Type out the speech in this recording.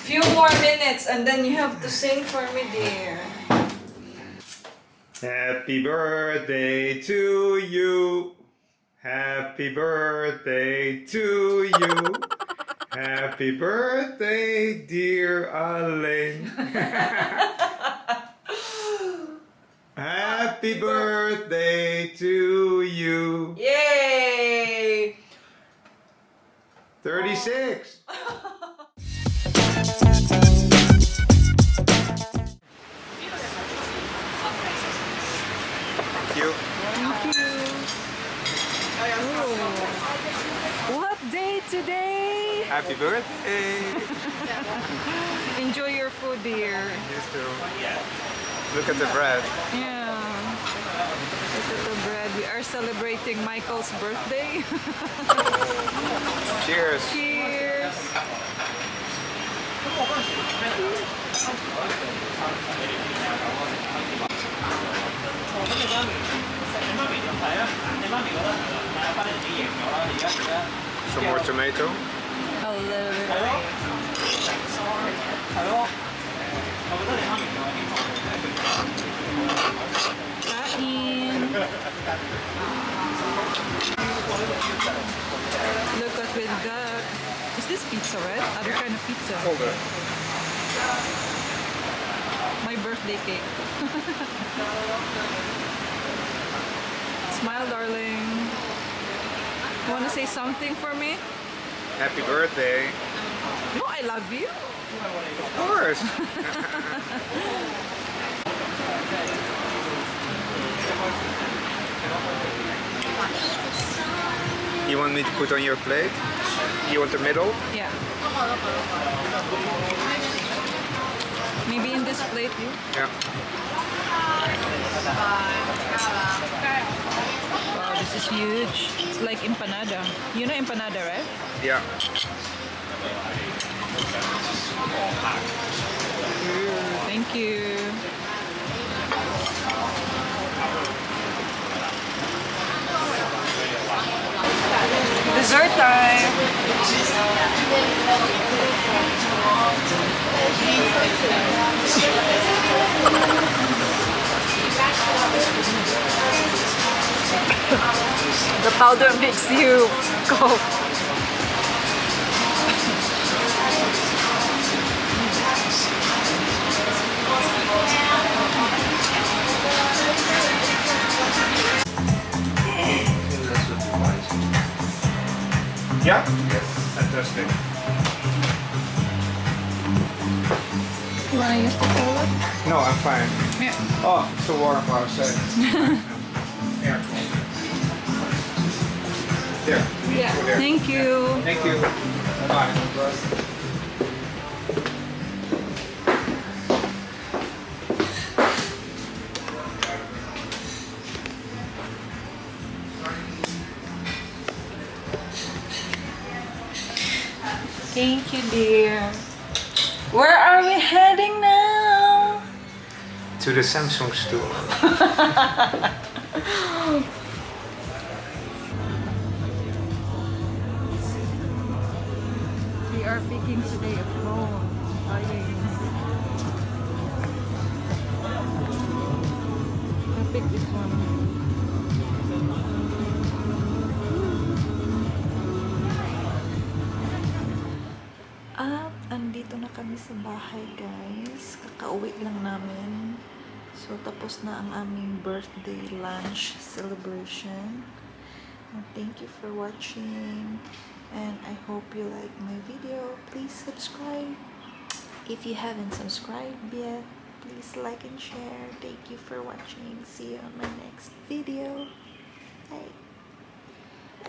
Few more minutes and then you have to sing for me, dear. Happy birthday to you. Happy birthday to you. Happy birthday, dear Alain. Happy birthday to you. Yay! 36. Thank you. Thank you. Oh. What day today? Happy birthday. Enjoy your food, dear. You too. Look at the bread. Yeah. Look at the bread. We are celebrating Michael's birthday. Cheers. Cheers. Some more tomato. A little bit. Kain. Look what we've got. Is this pizza, right? Other kind of pizza. Hold it. My birthday cake. Smile, darling. You want to say something for me? Happy birthday. No, I love you. Of course. You want me to put on your plate? You want the middle? Yeah. Maybe in this plate, you? Yeah. Wow, this is huge. It's like empanada. You know empanada, right? Yeah. Ooh, thank you. Dessert time. The powder makes you go. Yeah? Yes. Fantastic. You wanna use the toilet? No, I'm fine. Yeah. Oh, it's so warm outside. Aircon. There. Yeah. Go there. Thank you. Thank you. Bye. Thank you, dear. Where are we heading now? To the Samsung store. We are picking today a phone. I picked this one. At andito na kami sa bahay, guys. Kakauwi lang namin. So, tapos na ang aming birthday lunch celebration. And thank you for watching. And I hope you like my video. Please subscribe. If you haven't subscribed yet, please like and share. Thank you for watching. See you on my next video. Bye.